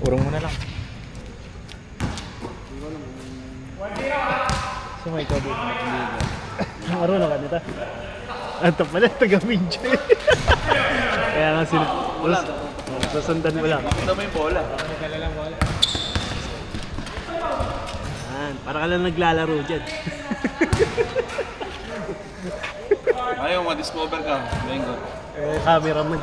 Urong mo na lang. So may ikaw dito. Marunong ka nito. Ito pala, taga-video. Kaya nga sila. Susundan mo lang. Ito mo yung bola. Magdala lang bola. Para ka lang naglalaro dyan. Ayaw, ma-discover ka. Bengo. Cameraman.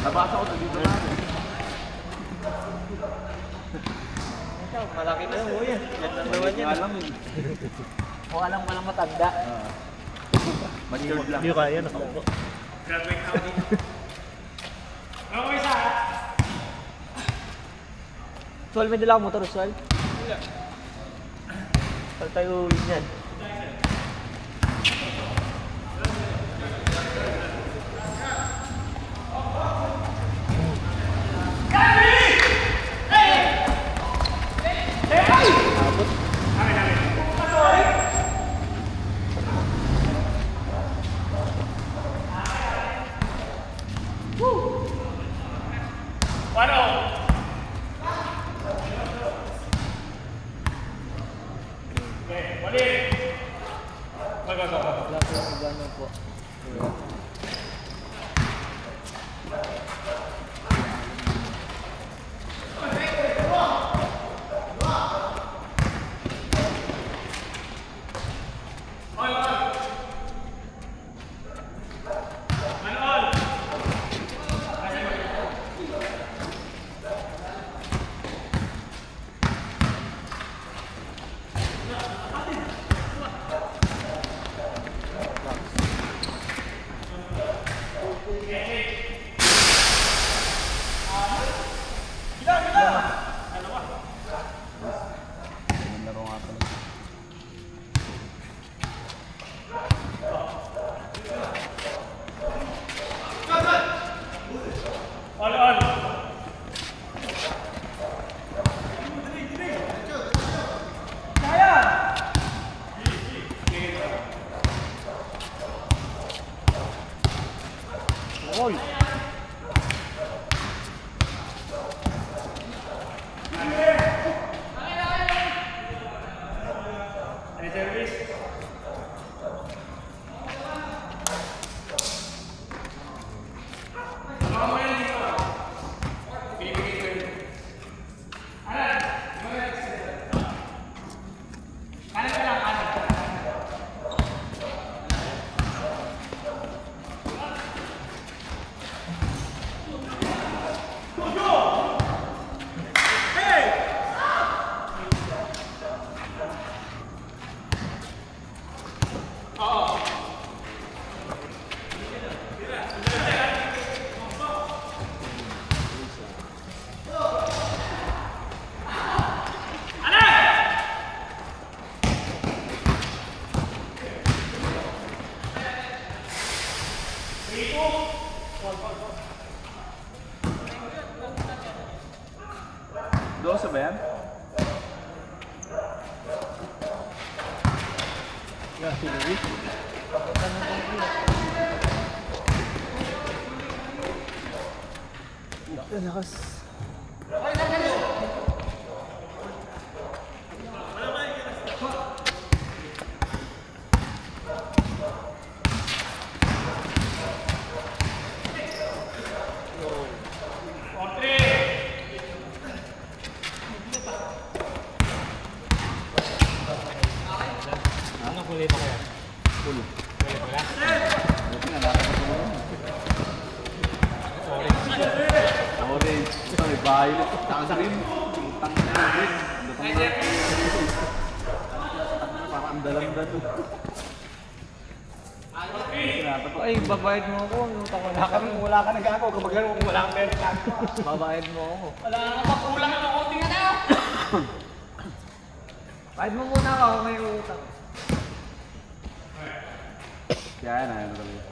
Nabasa ko dito na. Malaki na mo yan. Yan lang naman yan. Alam yun. Mukha lang palang matanda. Matured lang. Hindi ko kaya, nakalaro. Sual, may dala akong motor, Sual? Wala. Saan tayo ulit yan? Dosa ba yan? Yeah, si Luis. Lakas. Ano kulay pa kaya? Full. Kulay pa kaya? Orange. Ito may violet. Saka sa rin. Tang na rin. Parang ang dalanda to. Ay, babayad mo ako. Wala ka nag-ako. Kapag gano'n kung wala kang meron ka. Babayad mo ako. Wala nga makulang ang konti nga na. Bayad mo muna ako kung may utang. Kaya na, ano talaga.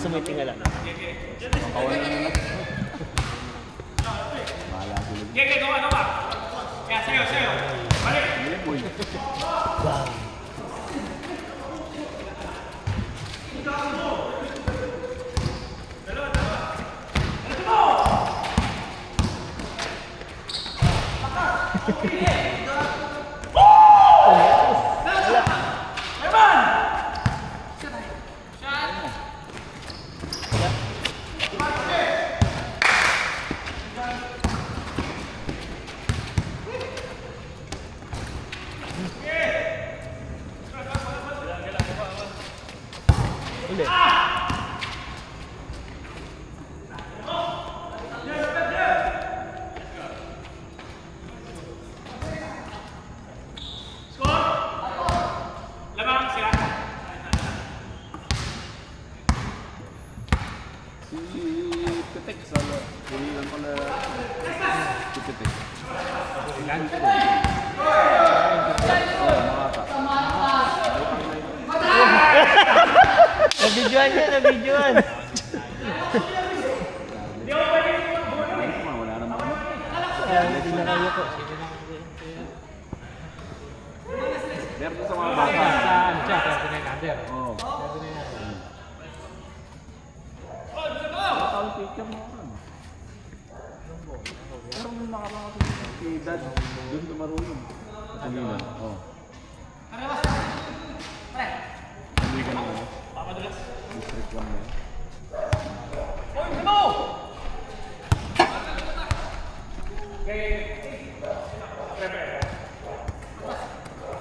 Gusto mo yung tingala na? Kawan na nila. Bahala sila. Hindi po yun. Wow. Ulit. Si Pitek sa hililan pala. Si Pitek. Nabidyoan yan, nabidyoan. Wala naman ano. Hindi na kayo po. Meron sa mga bata. Saan siya? 39 under. Oo. Ang picture mo kan. Pero may makapaka si Dad doon tumarunong. Kanina. Oo. Hindi ka naman. District 1 na.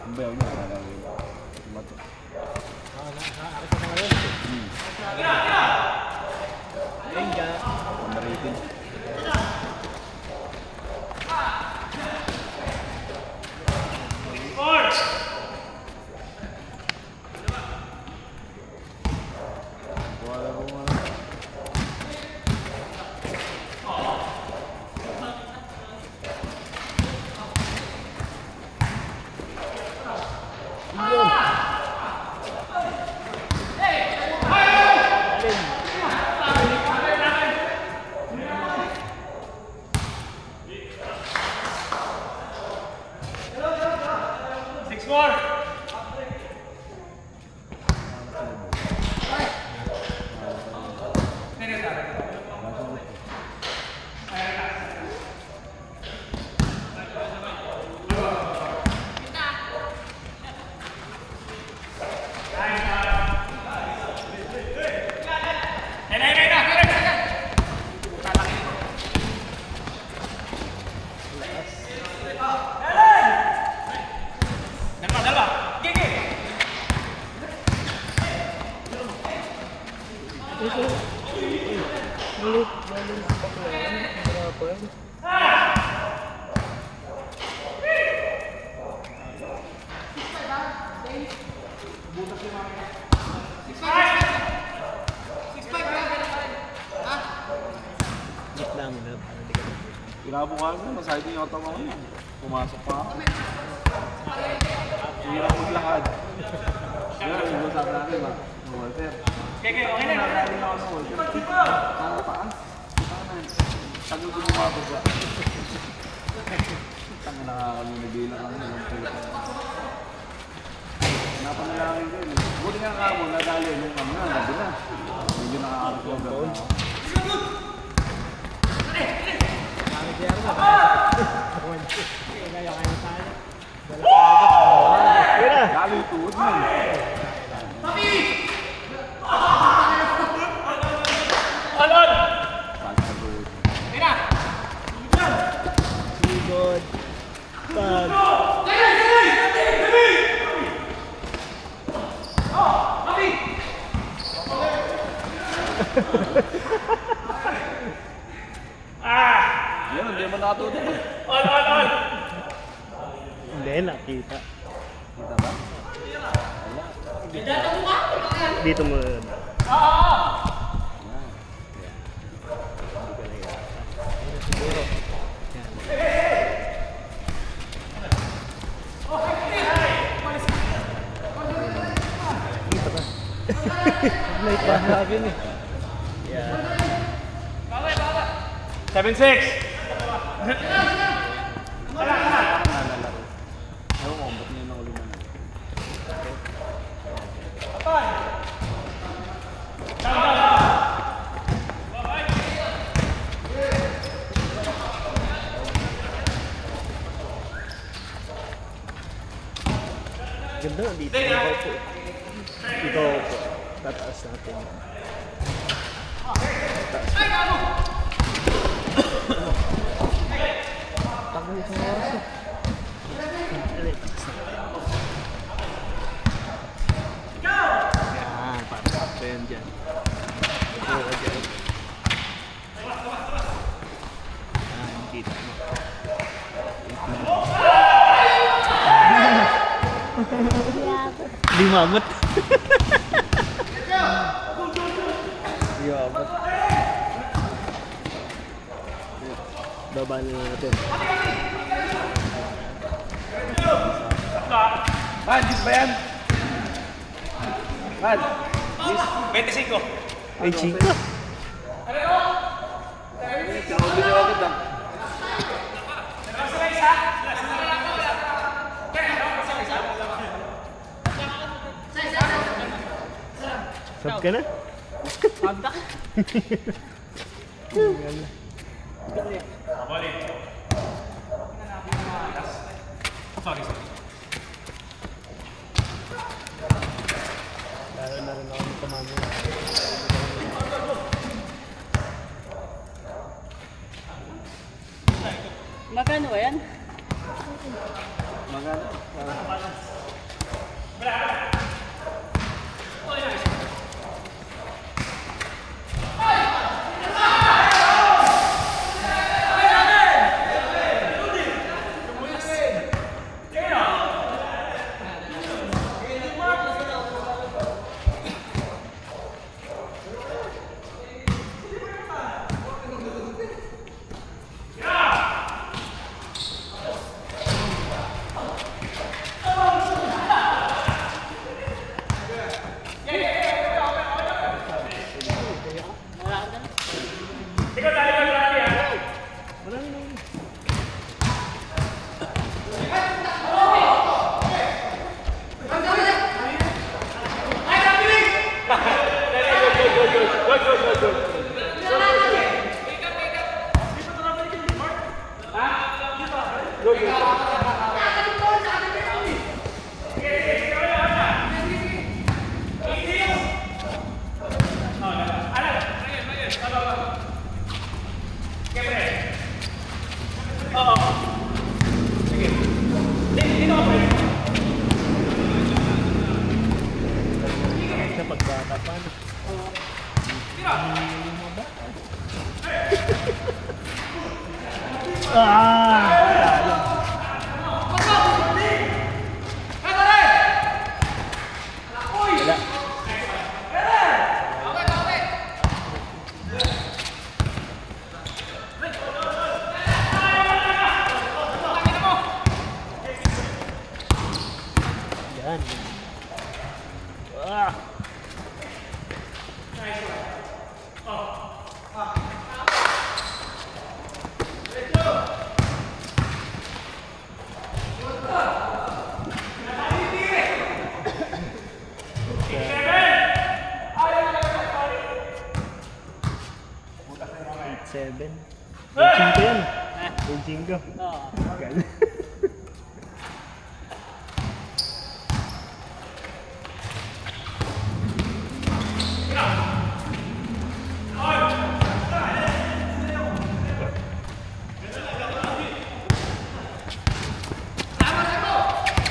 Ang bayaw niya, nalagay. Mato. Underrated. Wala ko nga. Kinabukasan mo, masayad yung otawa ko yun. Pumasok pa ako. Hirap maglakad. Pero yung usap natin ba? Walter. Okay na. Nakagaling ako sa Walter. Saan taas? Tagal ko bumababa. Tanga nakakalunagila kami ng puta. Napanalangin ko yun. Buti nga nga mo, nadali nung ano na, nabi na. Medyo nakakaroon ako. Lalo yung tuod mo. Alon! Good. Pag. Yan, hindi mo nakatuto. On! Hindi, nakita. Kita ba? Dito mo. Light ba natin eh. Yeah. 7-6. Ewan ko, ba't niya nakuli na? Ganda dito. Ikaw po. Ikaw po. Tataas natin. Tagal isang oras eh. Yan, para sakto yan dyan. Ito ka dyan. Yan, kita mo. Di mamut. Di mamut. Baba na natin. Man, dis ba yan? Man, 25. Ay, chika. sinabi niyo agad ah. Sab ka na? Pagda. Lalo na rin ako ng tumama. Magkano ba yan? Magano? Sa pagkakapan. Yan. Ah. Seven. Cinco yan. Cinco. Oo. Galing.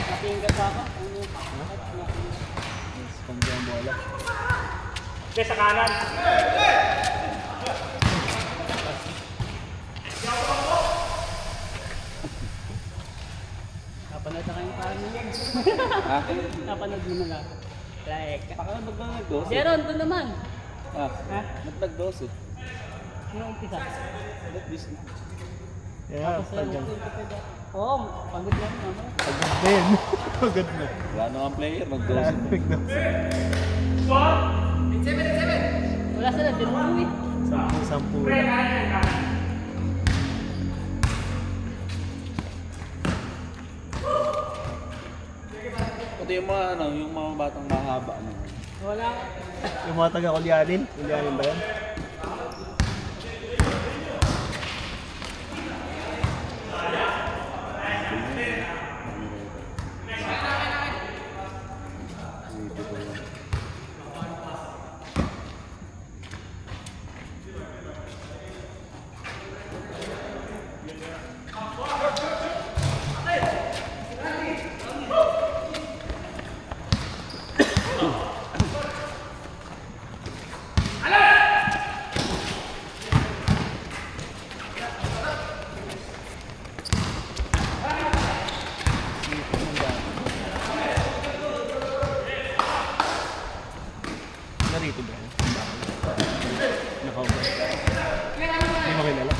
Natingkat ako. Pambuang bola. Sa kanan. Napanood na kayong parang yun. Ha? Napanood mo na nga. Like. Baka ba't ba nag-12? Jeron, doon naman. Ah, Ha? ba't nag-12? Yung umpisa. Ba't bis na? Yeah, Tapos pagod. Oo, pagod lang naman. Pagod din. Pagod na. Wala namang player, mag-12. Tignan. Wala sila, 10 mo eh. 10 lang. Pati yung mga ano, yung mga batang mahaba ano. Wala. Yung mga taga-Kulyanin. Kulyanin ba yan? Narito ba yan? Nakaupo. Hindi mo kilala?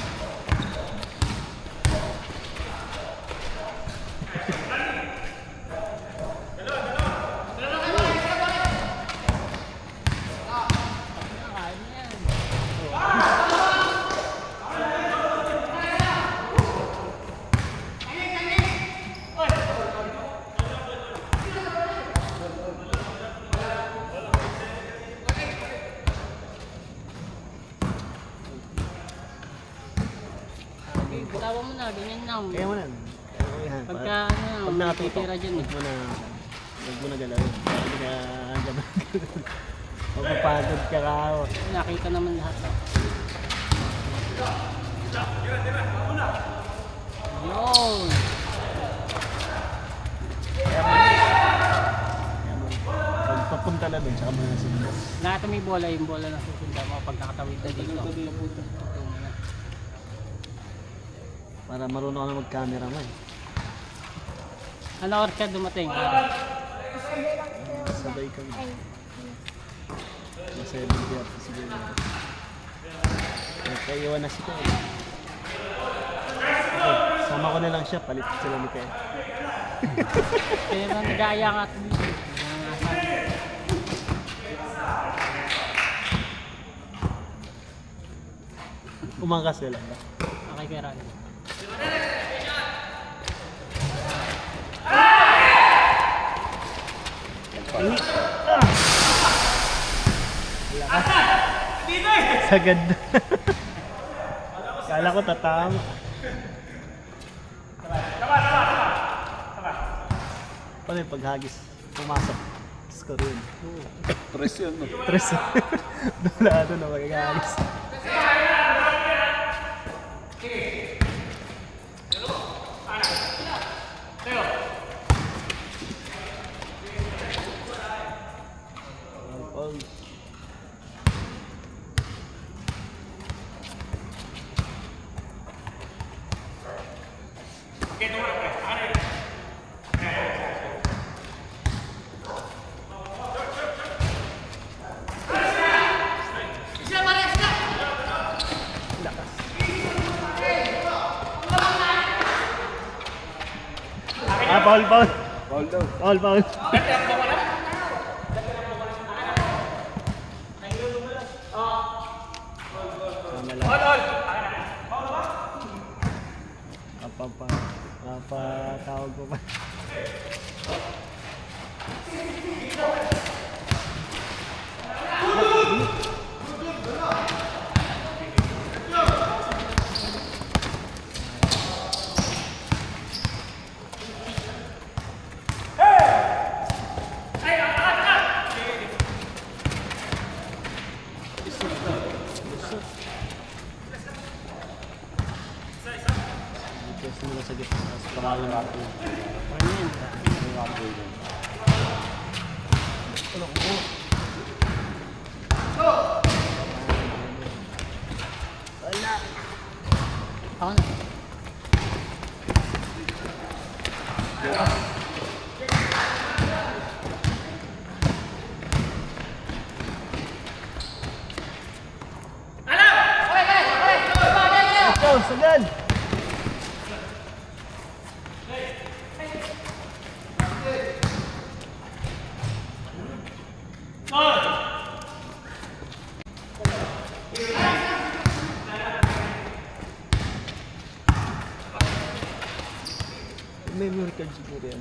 Tawa mo na, ganyan lang. Kaya mo na. Pagka Pag nakatutok, titira dyan eh. huwag mo na galawin. Hindi ka gabag. Magpapagod ka kao. Nakita naman lahat. Yun. Pag papunta na dun, tsaka mo na sunod. Lahat may bola, yung bola na susundan mo pag nakatawid na dito. Para marunong ka na mag-camera mo eh. Ano oras ka dumating? Sabay kami. Nasa 70 ako siguro. Nagkaiwan na si Kaya. Okay, sama ko na lang siya, palit sila ni Kaya. Pero nag-aaya ka. Umangkas sila ba? Okay, kaya rin. Sagad. Kala ko tatama. Paano yung paghagis? Pumasok. Score yun. Tres yun, no? Tres. Doon na maghagis. Foul. Foul daw. Foul. Tawag ko pa. Mula sa gitna, sa pangalan natin. Ako na. Let's go, sagad! memory card siguro yan.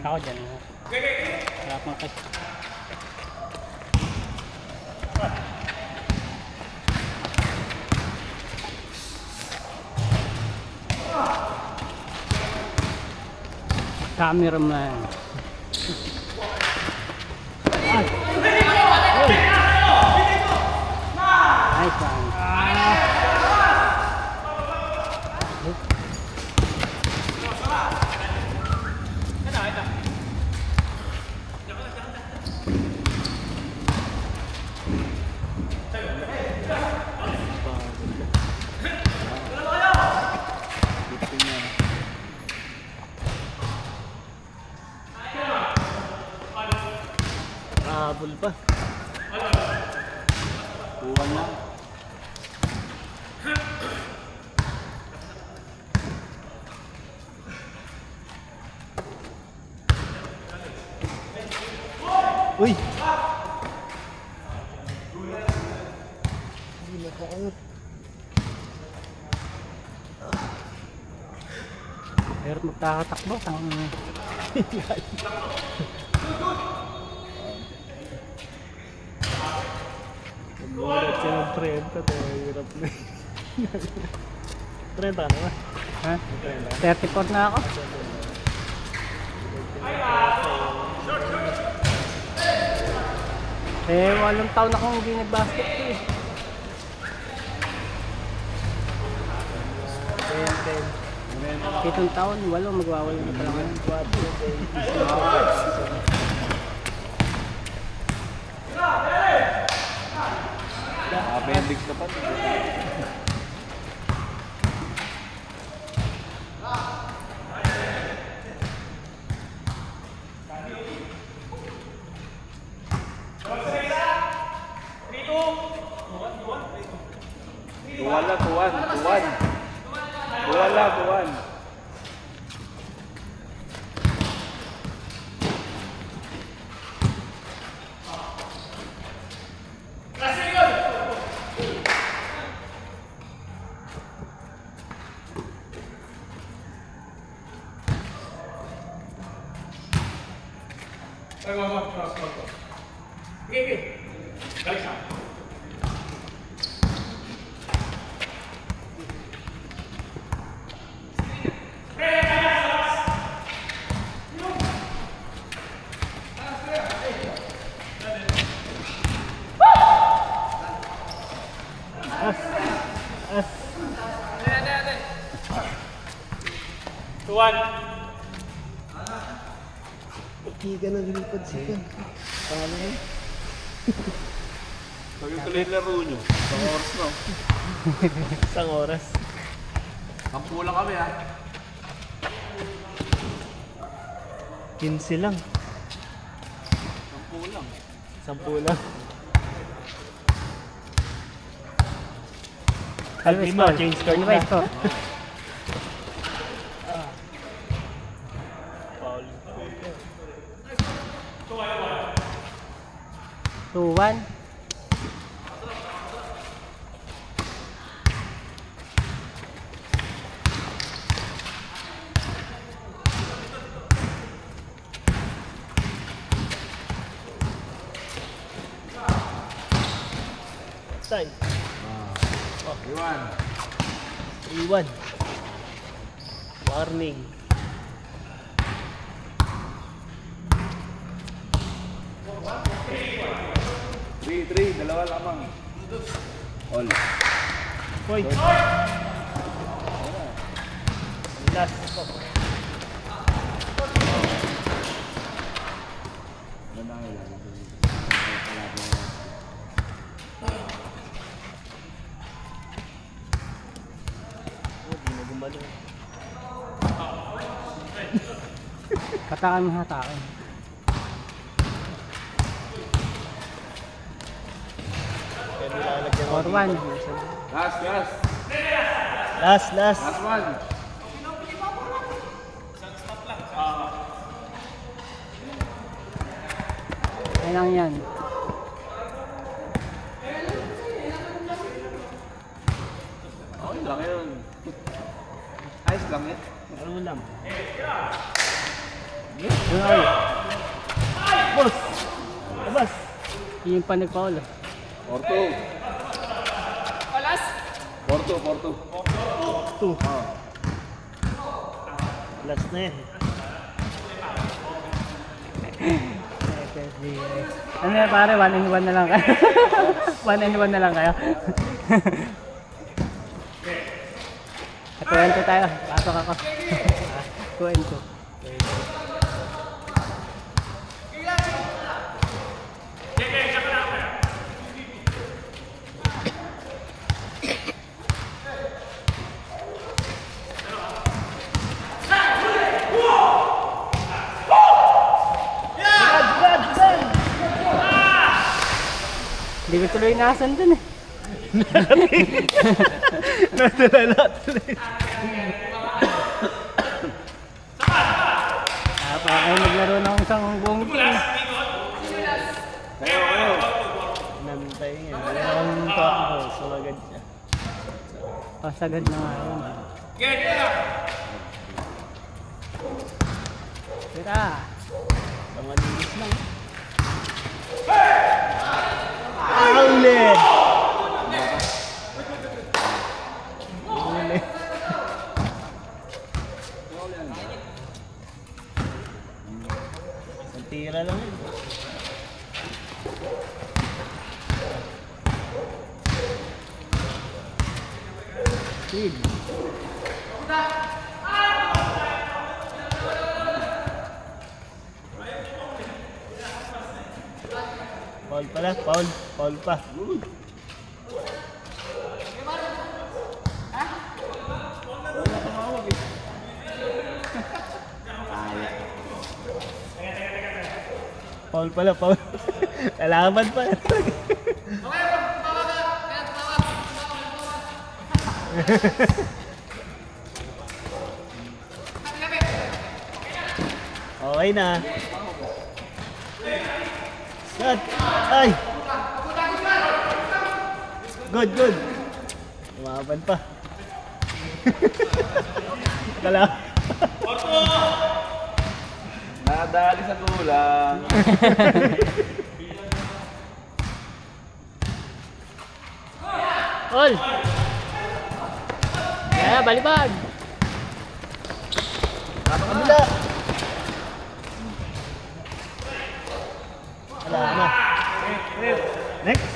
Ako dyan. Wala pang kasi. Cameraman. Nice one. Habol pa. Buwan lang. Uy! Pero magkakatakbo. Umulat siya ng 30, tayo hirap na. 30 ka na ba? Ha? 34 na ako. Eh, 8 taon akong hindi nag-basket eh. 7 taon, 8 magwawala na pala ngayon. Appendix na pa. Tuwan. Hindi ka nang lipad siya. Paano yun? Pag ito lang laro nyo, isang oras na. Isang oras. Kampu lang kami ha. 15 lang. Kampu lang. 10 lang. Always Lima, call. change card Always na. call. Paul. 2-1. Time. Iwan. 3-1. Warning. 3-3, dalawa lamang. All. Hoy! Last. Hatakan mo hatakan. For one. Last, last. Last. Last one. Ayun lang yan. Okay lang yun. Ayos lang yun. Ano mo lang? Ay! Boss! Labas! Yung pa nagpaul. Porto. Porto, Porto. 2. Last na yan. Ano yan pare, 1-1 na lang kayo. 1-1 na lang kayo. At 2-2 tayo. Pasok ako. 2-2. Hindi ko tuloy naasan dun eh. Natulala tuloy. Para kayo maglaro ng isang buong team. Kayo. Nantay nga. Meron pa ako. Sumagad siya. Pasagad na nga yun. Tira. Pangalinis lang. Aule! Aule. Ang tira lang yun. Speed. Foul pala, foul pa. Foul pala, foul. Kalaban pa. Okay na. Shot! Ay! Good. Lumaban pa. Kala. Nadali sa gulang. All! Kaya balibag! Kabila! Wala na. Next!